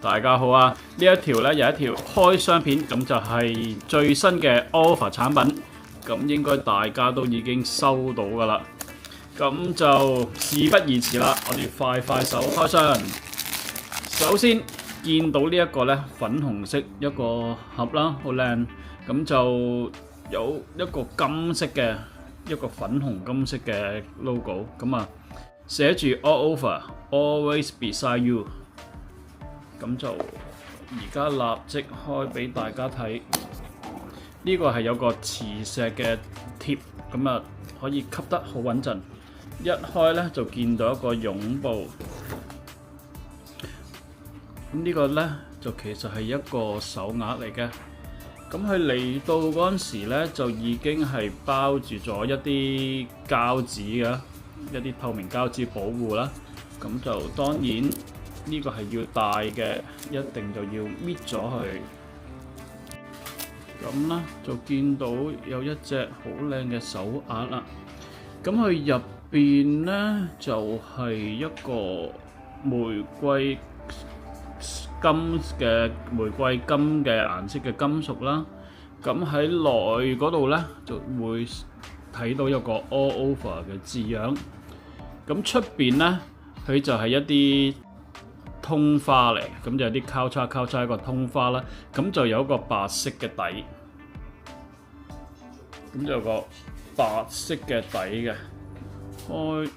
大家好啊！呢一條呢有一條開箱片，咁就係最新嘅 Offer 產品，咁應該大家都已經收到㗎啦。咁就事不宜遲啦，我哋快手開箱。首先見到呢一個呢粉紅色一個盒啦，好靚。咁就有一個金色嘅一個粉紅金色嘅 logo， 咁啊寫住 All Over Always Beside You。咁就而家立即開俾大家睇，呢個係有個磁石嘅貼，咁啊可以吸得好穩陣。一開呢就見到一個擁抱，咁呢個呢就其實係一個手鐲嚟嘅。咁佢嚟到嗰陣時呢，就已經係包住咗一啲膠紙嘅，一啲透明膠紙保護啦。咁就當然呢個係要戴嘅，一定就要搣咗佢。咁啦，就見到有一隻好靚嘅手鐲啦。咁佢入邊呢，就係一個玫瑰金嘅顏色嘅金屬啦。咁喺內嗰度呢，就會睇到有個 All Over 嘅字樣。咁出邊呢，佢就係一啲通花嚟，咁就有啲交叉一個通花啦。咁就有一個白色嘅底，咁就有個白色嘅底嘅。開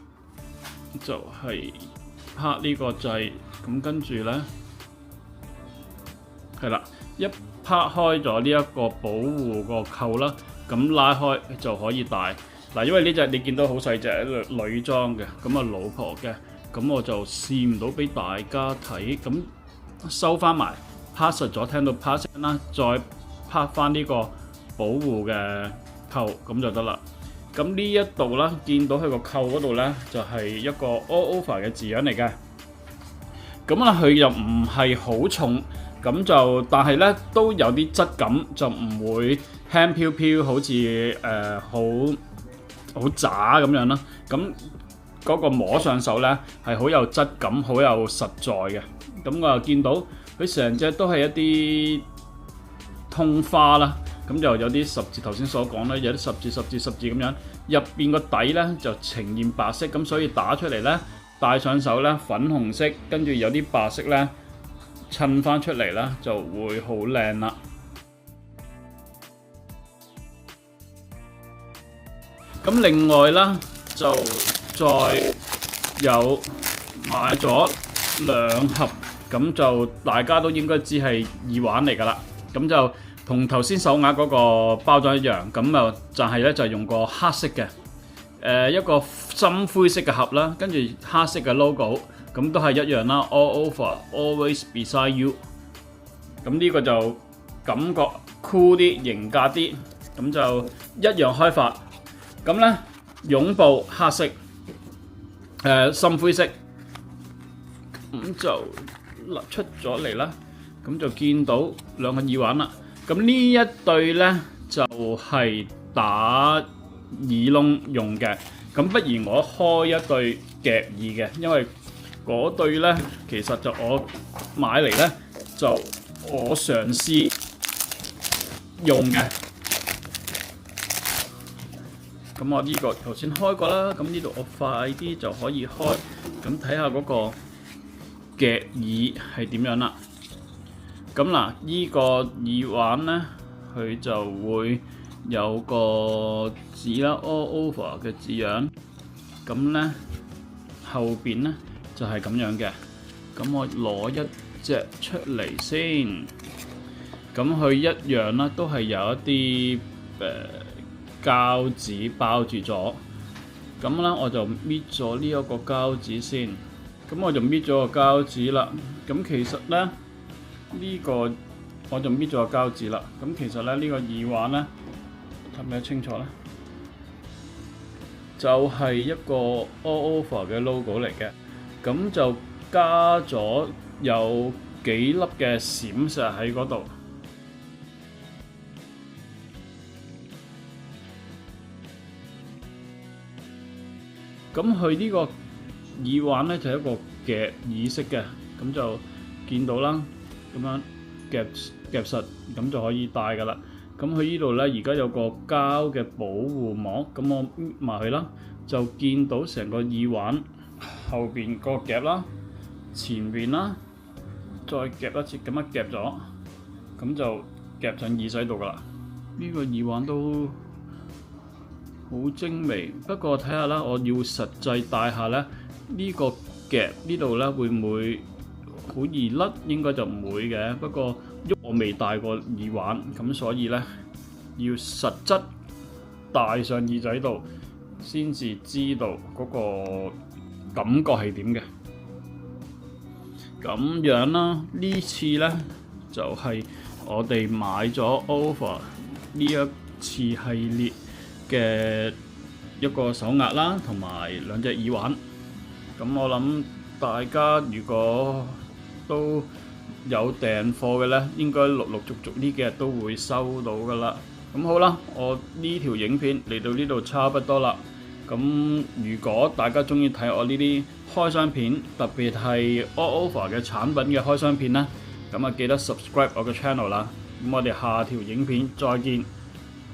就係拍呢個掣，咁跟住呢，係啦，一拍開咗呢一個保護個扣啦，咁拉開就可以戴。嗱，因為呢隻你見到好細隻，女裝嘅，咁啊老婆嘅，咁我就試唔到俾大家睇，咁收翻埋，拍實咗，聽到拍聲啦，再拍翻呢個保護嘅扣，咁就得啦。咁呢一度啦，見到佢個扣嗰度呢，就係一個 All Over 嘅字樣嚟嘅。咁啊，佢又唔係好重，咁就但係呢都有啲質感，就唔會輕飄飄，好似好渣咁樣啦。咁嗰個摸上手呢，係好有質感，好有實在嘅。咁我又見到佢成隻都係一啲通花啦。咁就有啲十字，頭先所講咧，有啲十字咁樣，入邊個底呢就呈現白色，咁所以打出嚟呢，戴上手呢粉紅色，跟住有啲白色呢襯翻出嚟呢就會好靚啦。咁另外啦，就再有買咗兩盒，咁就大家都應該知係耳環嚟㗎啦，咁就同頭先手鐲嗰個包裝一樣，咁啊就係咧就用個黑色嘅，一個深灰色嘅盒啦，跟住黑色嘅 logo， 咁都係一樣啦 ，All Over Always Beside You。咁呢個就感覺酷啲、型格啲，咁就一樣開發。咁咧擁抱黑色，深灰色，咁就出咗嚟啦。咁就見到兩個耳環啦。咁呢一對呢，就係打耳窿用嘅，咁不如我開一對夾耳嘅，因為嗰對呢，其實就我買嚟呢，就我嘗試用嘅。咁我呢個頭先開過啦，咁呢度我快啲就可以開，咁睇下嗰個夾耳係點樣啦。咁嗱，依個耳環呢，佢就會有個字啦 ，All Over 嘅字樣。咁呢後邊呢就係咁樣嘅。咁我攞一隻出嚟先。咁佢一樣啦，都係有一啲膠紙包住咗。咁呢我就搣咗呢一個膠紙先。咁我就搣咗個膠紙啦。咁其實呢，呢個我就搣咗個膠紙啦。咁其實咧呢個耳環呢，睇唔睇得清楚呢？就係一個 All Over 嘅 logo 嚟嘅。咁就加咗有幾粒嘅閃石喺嗰度。咁佢呢個耳環呢，就係一個夾耳式嘅，咁就見到啦。咁樣夾實，咁就可以戴㗎啦。咁佢呢度咧而家有個膠嘅保護膜，咁我搣埋佢啦，就見到成個耳環後邊個夾啦，前邊啦，再夾一次，咁樣夾咗，咁就夾上耳仔度㗎啦。呢個耳環都好精微，不過睇下啦，我要實際戴下咧，呢個夾呢度咧會唔會好易甩？應該就唔會嘅。不過我未戴過耳環，咁所以咧要實質戴上耳仔度，先至知道嗰個感覺係點嘅。咁樣啦，呢次咧就係我哋買咗 OFA 呢一次系列嘅一個手鐲啦，同埋兩隻耳環。咁我諗大家如果都有訂貨嘅咧，應該陸陸續續呢幾日都會收到噶啦。咁好啦，我呢條影片嚟到呢度差不多啦。咁如果大家中意睇我呢啲開箱片，特別係 All Over 嘅產品嘅開箱片啦，咁啊記得 subscribe 我嘅 channel 啦。咁我哋下條影片再見，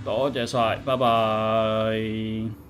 多謝晒，拜拜。